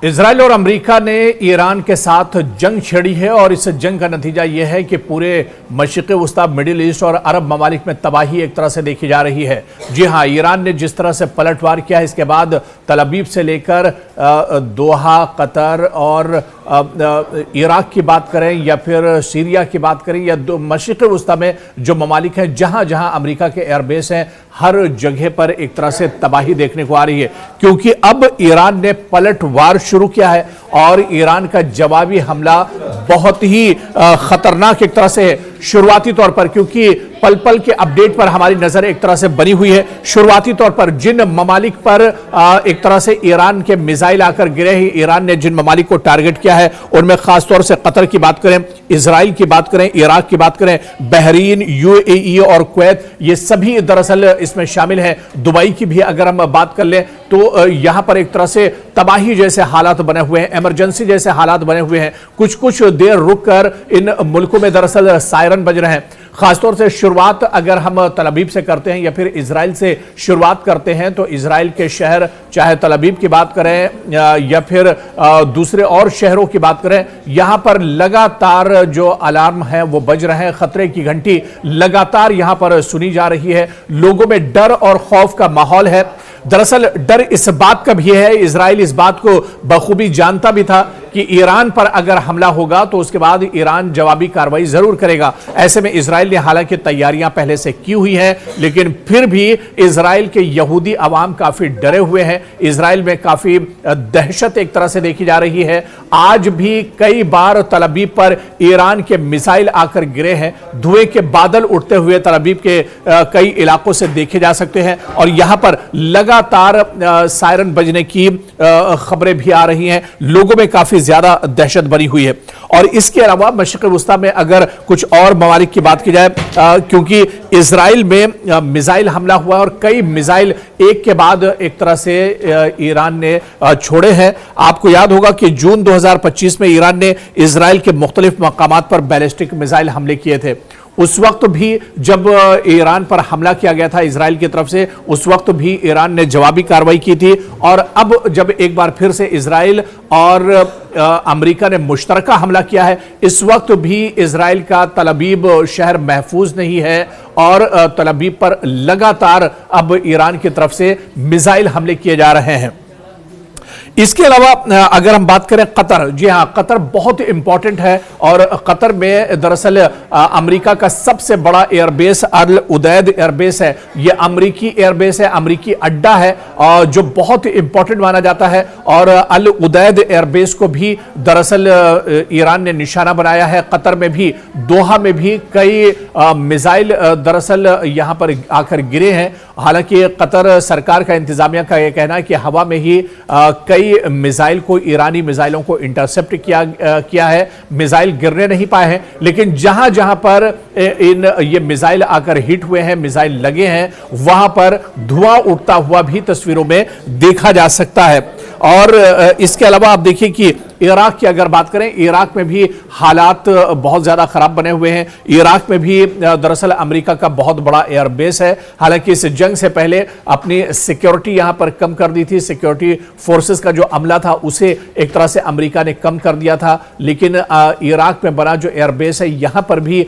Israel और America ने Iran के साथ जंग छेड़ी है और इस जंग का नतीजा यह है कि पूरे मशरिक़ वस्ता, मिडिल ईस्ट और अरब ममालिक में तबाही एक तरह से देखी जा रही है। जी हां, ईरान ने जिस तरह से पलटवार किया है, इसके बाद तल अवीव से लेकर दोहा, कतर और इराक की बात करें या फिर सीरिया की बात करें या मशरिक़ वस्ता में जो ममालिक हैं, जहां जहां अमेरिका के एयरबेस हैं, हर जगह पर एक तरह से तबाही देखने को आ रही है, क्योंकि अब ईरान ने पलटवार शुरू किया है और ईरान का जवाबी हमला बहुत ही खतरनाक एक तरह से है। शुरुआती तौर पर, क्योंकि पल पल के अपडेट पर हमारी नजर एक तरह से बनी हुई है, शुरुआती तौर पर जिन ममालिक पर एक तरह से ईरान के मिसाइल आकर गिरे हैं, ईरान ने जिन ममालिक को टारगेट किया है उनमें खासतौर से कतर की बात करें, इजराइल की बात करें, इराक की बात करें, बहरीन, यूएई और कुवैत, ये सभी दरअसल इसमें शामिल हैं। दुबई की भी अगर हम बात कर लें तो यहां पर एक तरह से तबाही जैसे हालात बने हुए हैं, इमरजेंसी जैसे हालात बने हुए हैं। कुछ कुछ देर रुककर इन मुल्कों में दरअसल सायरन बज रहे हैं। खासतौर से शुरुआत अगर हम तल अवीव से करते हैं या फिर इजराइल से शुरुआत करते हैं तो इजराइल के शहर, चाहे तल अवीव की बात करें या फिर दूसरे और शहरों की बात करें, यहां पर लगातार जो अलार्म है वो बज रहे हैं। खतरे की घंटी लगातार यहां पर सुनी जा रही है। लोगों में डर और खौफ का माहौल है। दरअसल डर इस बात का भी है, इजराइल इस बात को बखूबी जानता भी था कि ईरान पर अगर हमला होगा तो उसके बाद ईरान जवाबी कार्रवाई जरूर करेगा। ऐसे में इजराइल ने हालांकि तैयारियां पहले से की हुई हैं, लेकिन फिर भी इजराइल के यहूदी अवाम काफी डरे हुए हैं। इजराइल में काफी दहशत एक तरह से देखी जा रही है। आज भी कई बार तल अवीव पर ईरान के मिसाइल आकर गिरे हैं। धुएं के बादल उठते हुए तल अवीव के कई इलाकों से देखे जा सकते हैं और यहां पर लगातार सायरन बजने की खबरें भी आ रही हैं। लोगों में काफी ज्यादा दहशत बनी हुई है। और इसके अलावा मशरिक़ वस्ता में अगर कुछ और ममालिक की बात की जाए, क्योंकि इजराइल में मिसाइल हमला हुआ और कई मिसाइल एक के बाद एक तरह से ईरान ने छोड़े हैं। आपको याद होगा कि जून 2025 में ईरान ने इजराइल के मुख्तलिफ मकामात पर बैलिस्टिक मिसाइल हमले किए थे। उस वक्त भी जब ईरान पर हमला किया गया था इजराइल की तरफ से, उस वक्त भी ईरान ने जवाबी कार्रवाई की थी। और अब जब एक बार फिर से इजराइल और अमेरिका ने मुश्तरका हमला किया है, इस वक्त भी इजराइल का तल अवीव शहर महफूज नहीं है और तल अवीव पर लगातार अब ईरान की तरफ से मिसाइल हमले किए जा रहे हैं। इसके अलावा अगर हम बात करें कतर, जी हां, कतर बहुत इंपॉर्टेंट है और कतर में दरअसल अमेरिका का सबसे बड़ा एयरबेस अल उदैद एयरबेस है। यह अमेरिकी एयरबेस है, अमेरिकी अड्डा है और जो बहुत इंपॉर्टेंट माना जाता है। और अल उदैद एयरबेस को भी दरअसल ईरान ने निशाना बनाया है। कतर में भी, दोहा में भी कई मिसाइल दरअसल यहां पर आकर गिरे हैं। हालांकि कतर सरकार का, इंतजामिया का यह कहना है कि हवा में ही कई मिसाइल को, ईरानी मिसाइलों को इंटरसेप्ट किया है। मिसाइल गिरने नहीं पाए हैं, लेकिन जहां जहां पर ये मिसाइल आकर हिट हुए हैं, मिसाइल लगे हैं, वहां पर धुआं उठता हुआ भी तस्वीरों में देखा जा सकता है। और इसके अलावा आप देखिए कि इराक की अगर बात करें, इराक में भी हालात बहुत ज्यादा खराब बने हुए हैं। इराक में भी दरअसल अमेरिका का बहुत बड़ा एयरबेस है। हालांकि इस जंग से पहले अपनी सिक्योरिटी यहां पर कम कर दी थी। सिक्योरिटी फोर्सेस का जो अमला था उसे एक तरह से अमेरिका ने कम कर दिया था, लेकिन इराक में बना जो एयरबेस है यहां पर भी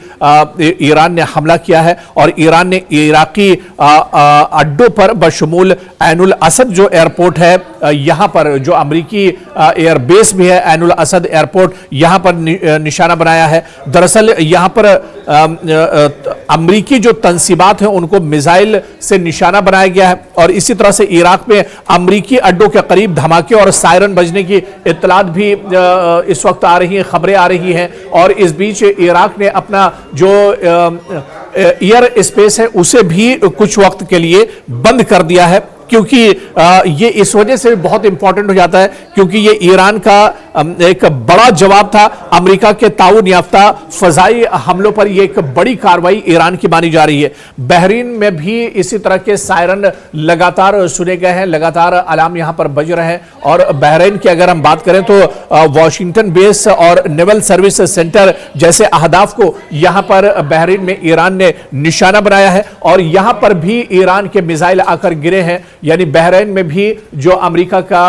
ईरान ने हमला किया है और ईरान ने इराकी अड्डों पर बशमूल ऐनुल असद जो एयरपोर्ट है, यहां पर जो अमेरिकी एयरबेस भी है, ऐनुल असद एयरपोर्ट, यहां पर निशाना बनाया है। दरअसल यहां पर अमेरिकी जो तंसीबात हैं उनको मिसाइल से निशाना बनाया गया है। और इसी तरह से इराक में अमेरिकी अड्डों के करीब धमाके और सायरन बजने की इत्तलात भी इस वक्त आ रही हैं, खबरें आ रही हैं। और इस बीच इराक ने अपना जो एयर स्पेस है उसे भी कुछ वक्त के लिए बंद कर दिया है, क्योंकि ये इस वजह से बहुत इंपॉर्टेंट हो जाता है क्योंकि ये ईरान का एक बड़ा जवाब था अमेरिका के ताउन याफ्ता फजाई हमलों पर। यह एक बड़ी कार्रवाई ईरान की मानी जा रही है। बहरीन में भी इसी तरह के सायरन लगातार सुने गए हैं, लगातार अलार्म यहां पर बज रहे हैं। और बहरीन की अगर हम बात करें तो वॉशिंगटन बेस और नेवल सर्विस सेंटर जैसे अहदाफ को यहां पर बहरीन में ईरान ने निशाना बनाया है और यहां पर भी ईरान के मिसाइल आकर गिरे हैं। यानी बहरीन में भी जो अमेरिका का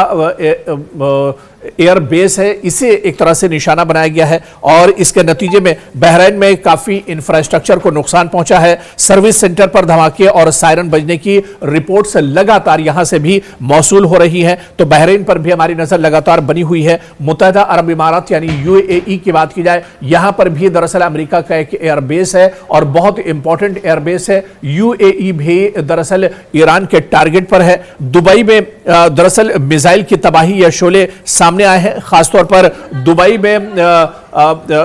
एयर बेस है, इसे एक तरह से निशाना बनाया गया है और इसके नतीजे में बहरीन में काफी इंफ्रास्ट्रक्चर को नुकसान पहुंचा है। सर्विस सेंटर पर धमाके और सायरन बजने की रिपोर्ट्स लगातार यहां से भी मौसूल हो रही है। तो बहरीन पर भी हमारी नजर लगातार बनी हुई है। मुत्तहिदा अरब इमारात यानी यूएई की बात की जाए, यहां पर भी दरअसल अमेरिका का एक एयरबेस है और बहुत इंपॉर्टेंट एयरबेस है। यूएई भी दरअसल ईरान के टारगेट पर है। दुबई में दरअसल मिसाइल की तबाही या शोले सामने आए हैं, खासतौर पर दुबई में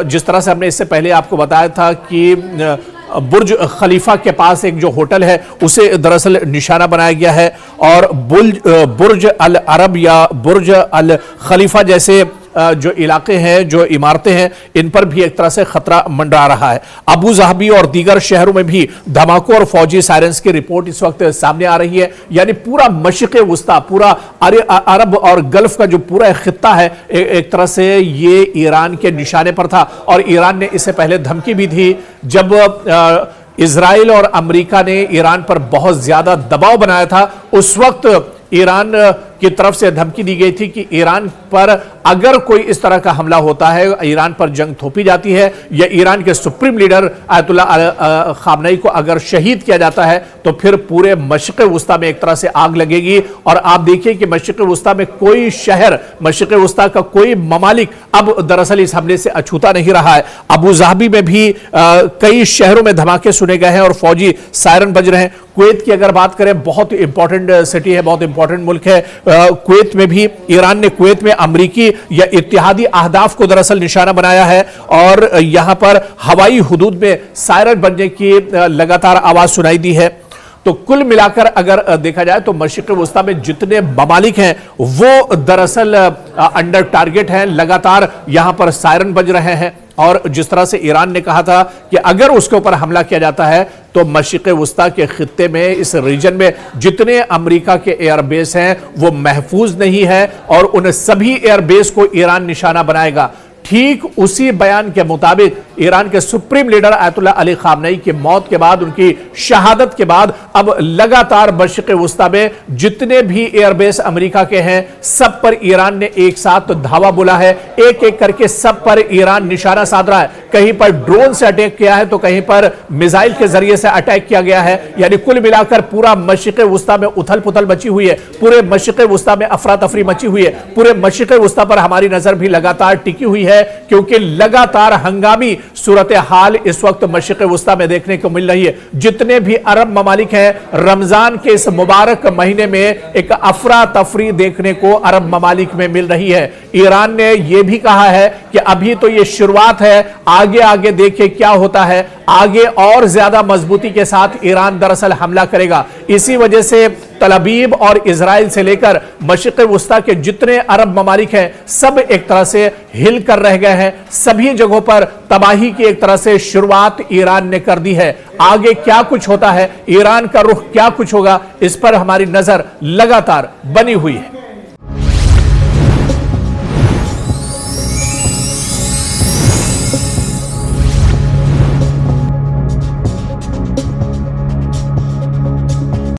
जिस तरह से हमने इससे पहले आपको बताया था कि बुर्ज खलीफा के पास एक जो होटल है उसे दरअसल निशाना बनाया गया है और बुर्ज अल अरब या बुर्ज अल खलीफा जैसे जो इलाके हैं, जो इमारतें हैं, इन पर भी एक तरह से खतरा मंडरा रहा है। अबू ज़हबी और दीगर शहरों में भी धमाकों और फौजी सायरन्स की रिपोर्ट इस वक्त सामने आ रही है। यानी पूरा मशरिक़ वुस्ता, पूरा अरब और गल्फ का जो पूरा खित्ता है, एक तरह से ये ईरान के निशाने पर था और ईरान ने इससे पहले धमकी भी दी जब इजराइल और अमेरिका ने ईरान पर बहुत ज्यादा दबाव बनाया था। उस वक्त ईरान की तरफ से धमकी दी गई थी कि ईरान पर अगर कोई इस तरह का हमला होता है, ईरान पर जंग थोपी जाती है या ईरान के सुप्रीम लीडर आयतुल्लाह खामनेई को अगर शहीद किया जाता है तो फिर पूरे मशरिक़ वुस्ता में एक तरह से आग लगेगी। और आप देखिए कि मशरिक़ वुस्ता में कोई शहर, मशरिक़ वुस्ता का कोई ममालिक अब दरअसल इस हमले से अछूता नहीं रहा है। अबू ज़हबी में भी कई शहरों में धमाके सुने गए हैं और फौजी सायरन बज रहे हैं। कुवैत की अगर बात करें, बहुत इंपॉर्टेंट सिटी है, बहुत इंपॉर्टेंट मुल्क है। कुवैत में भी ईरान ने कुवैत में अमरीकी या इत्तेहादी अहदाफ को दरअसल निशाना बनाया है और यहां पर हवाई हुदूद में सायरन बजने की लगातार आवाज सुनाई दी है। तो कुल मिलाकर अगर देखा जाए तो मशरिक़ वुस्ता में जितने ममालिक हैं वो दरअसल अंडर टारगेट हैं, लगातार यहां पर सायरन बज रहे हैं। और जिस तरह से ईरान ने कहा था कि अगर उसके ऊपर हमला किया जाता है तो मशरिक़ वुस्ता के खित्ते में, इस रीजन में जितने अमेरिका के एयरबेस हैं वो महफूज नहीं है और उन सभी एयरबेस को ईरान निशाना बनाएगा। ठीक उसी बयान के मुताबिक ईरान के supreme leader Ayatollah Ali Khamenei की मौत के बाद, उनकी शहादत के बाद अब लगातार मशरिक़ वुस्ता में जितने भी एयरबेस अमेरिका के हैं सब पर ईरान ने एक साथ धावा बोला है। एक एक करके सब पर ईरान निशाना साध रहा है। कहीं पर ड्रोन से अटैक किया है तो कहीं पर मिसाइल के जरिए से अटैक किया गया है। यानी कुल मिलाकर पूरा मशरिक़ वुस्ता में उथल पुथल मची हुई है, पूरे मशरिक़ वुस्ता में अफरा तफरी मची हुई है। पूरे मशरिक़ वुस्ता पर हमारी नजर भी लगातार टिकी हुई है क्योंकि लगातार हंगामी सूरत हाल इस वक्त मशरिक़ वुस्ता में देखने को मिल रही है। जितने भी अरब ममालिक हैं, रमजान के इस मुबारक महीने में एक अफरा तफरी देखने को अरब ममालिक में मिल रही है। ईरान ने यह भी कहा है कि अभी तो यह शुरुआत है, आगे आगे देखिए क्या होता है। आगे और ज्यादा मजबूती के साथ ईरान दरअसल हमला करेगा। इसी वजह से तल अवीव और इजराइल से लेकर मशरिक़ वुस्ता के जितने अरब ममालिक हैं सब एक तरह से हिल कर रह गए हैं। सभी जगहों पर तबाही की एक तरह से शुरुआत ईरान ने कर दी है। आगे क्या कुछ होता है, ईरान का रुख क्या कुछ होगा, इस पर हमारी नजर लगातार बनी हुई है।